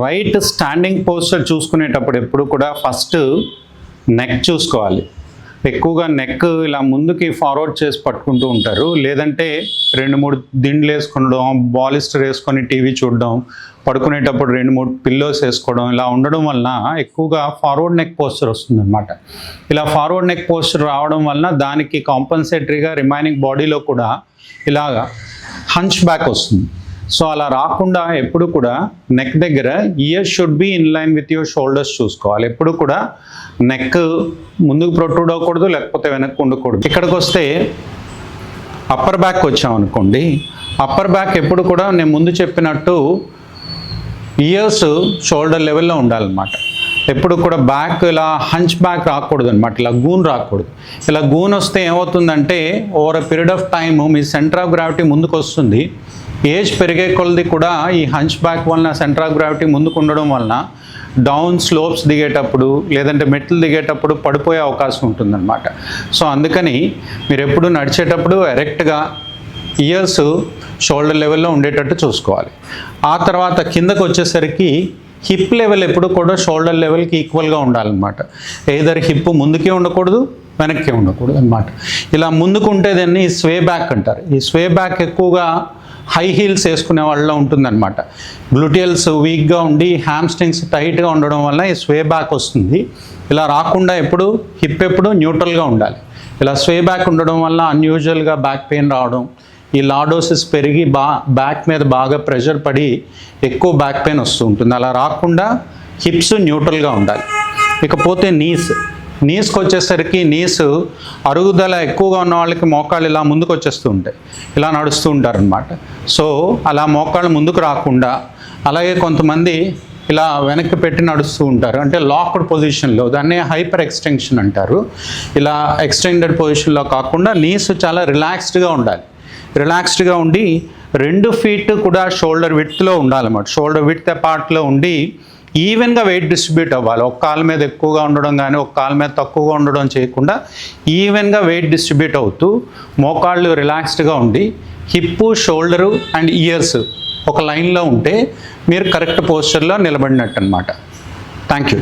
Right standing posture చూసుకునేటప్పుడు ఎప్పుడు కూడా first neck చూసుకోవాలి. ఎక్కువగా నెక్ ఇలా ముందుకి ఫార్వర్డ్ చేసి పట్టుకుంటూ ఉంటారు, లేదంటే 2-3 దిండ్లు వేసుకోవడం, బాలిస్టర్ వేసుకొని టీవీ చూడడం, పడుకునేటప్పుడు 2-3 పిల్లోస్ వేసుకోవడం, ఇలా ఉండడం వలన ఎక్కువగా ఫార్వర్డ్ నెక్ పోస్చర్ వస్తుందన్నమాట. ఇలా ఫార్వర్డ్ నెక్ పోస్చర్ రావడం వలన దానికి కాంపన్సేటరీగా రిమైనింగ్ బాడీలో కూడా ఇలాగా హంచ్ బ్యాక్ వస్తుంది. సో అలా రాకుండా ఎప్పుడు కూడా నెక్ దగ్గర year should be in line with your shoulders చూసుకోవాలి. ఎప్పుడు కూడా నెక్ ముందుకు ప్రొట్రూడ్ అవ్వకూడదు, లేకపోతే వెనక్కి ఉండకూడదు. ఇక్కడికి వస్తే అప్పర్ బ్యాక్ వచ్చామనుకోండి, అప్పర్ బ్యాక్ ఎప్పుడు కూడా నేను ముందు చెప్పినట్టు ఇయర్స్ షోల్డర్ లెవెల్లో ఉండాలన్నమాట. ఎప్పుడు కూడా బ్యాక్ ఇలా హంచ్ బ్యాక్ రాకూడదు అనమాట, ఇలా గూన్ రాకూడదు. ఇలా గూన్ వస్తే ఏమవుతుందంటే over a period of time me centre of gravity ముందుకు వస్తుంది. ఏజ్ పెరిగే కొలది కూడా ఈ హంచ్ బ్యాక్ వలన సెంటర్ ఆఫ్ గ్రావిటీ ముందుకు ఉండడం వలన డౌన్ స్లోప్స్ దిగేటప్పుడు, లేదంటే మెట్లు దిగేటప్పుడు పడిపోయే అవకాశం ఉంటుందన్నమాట. సో అందుకని మీరు ఎప్పుడు నడిచేటప్పుడు ఎరెక్ట్గా ఇయర్స్ షోల్డర్ లెవెల్లో ఉండేటట్టు చూసుకోవాలి. ఆ తర్వాత కిందకు వచ్చేసరికి హిప్ లెవెల్ ఎప్పుడు కూడా షోల్డర్ లెవెల్కి ఈక్వల్గా ఉండాలన్నమాట. ఏదర్ హిప్ ముందుకే ఉండకూడదు, వెనక్కి ఉండకూడదు అనమాట. ఇలా ముందుకు ఉంటే దాన్ని స్వే బ్యాక్ అంటారు. ఈ స్వే బ్యాక్ ఎక్కువగా హై హీల్స్ వేసుకునే వాళ్ళలో ఉంటుందన్నమాట. గ్లూటియల్స్ వీక్గా ఉండి హ్యామ్స్ట్రింగ్స్ టైట్గా ఉండడం వల్ల ఈ స్వే బ్యాక్ వస్తుంది. ఇలా రాకుండా ఎప్పుడు హిప్ ఎప్పుడు న్యూట్రల్గా ఉండాలి. ఇలా స్వే బ్యాక్ ఉండడం వల్ల అన్యూజువల్గా బ్యాక్ పెయిన్ రావడం, ఈ లార్డోసిస్ పెరిగి బ్యాక్ మీద బాగా ప్రెషర్ పడి ఎక్కువ బ్యాక్ పెయిన్ వస్తూ ఉంటుంది. అలా రాకుండా హిప్స్ న్యూట్రల్గా ఉండాలి. ఇకపోతే నీస్కి వచ్చేసరికి నీస్ అరుగుదల ఎక్కువగా ఉన్న వాళ్ళకి మోకాళ్ళు ఇలా ముందుకు వచ్చేస్తూ ఉంటాయి, ఇలా నడుస్తూ ఉంటారు అనమాట. సో అలా మోకాళ్ళు ముందుకు రాకుండా, అలాగే కొంతమంది ఇలా వెనక్కి పెట్టి నడుస్తూ ఉంటారు, అంటే లాక్డ్ పొజిషన్లో, దాన్ని హైపర్ ఎక్స్టెన్షన్ అంటారు. ఇలా ఎక్స్టెండెడ్ పొజిషన్లో కాకుండా నీస్ చాలా రిలాక్స్డ్గా ఉండాలి. రిలాక్స్డ్గా ఉండి 2 feet కూడా షోల్డర్ విడ్త్లో ఉండాలన్నమాట. షోల్డర్ విడ్త్ అపార్ట్లో ఉండి ఈవెన్గా వెయిట్ డిస్ట్రిబ్యూట్ అవ్వాలి. ఒక కాలు మీద ఎక్కువగా ఉండడం కానీ ఒక కాలు మీద తక్కువగా ఉండడం చేయకుండా ఈవెన్గా వెయిట్ డిస్ట్రిబ్యూట్ అవుతూ మోకాళ్ళు రిలాక్స్డ్గా ఉండి హిప్పు, షోల్డరు అండ్ ఇయర్స్ ఒక లైన్లో ఉంటే మీరు కరెక్ట్ పోస్చర్లో నిలబడినట్టు అనమాట. Thank you.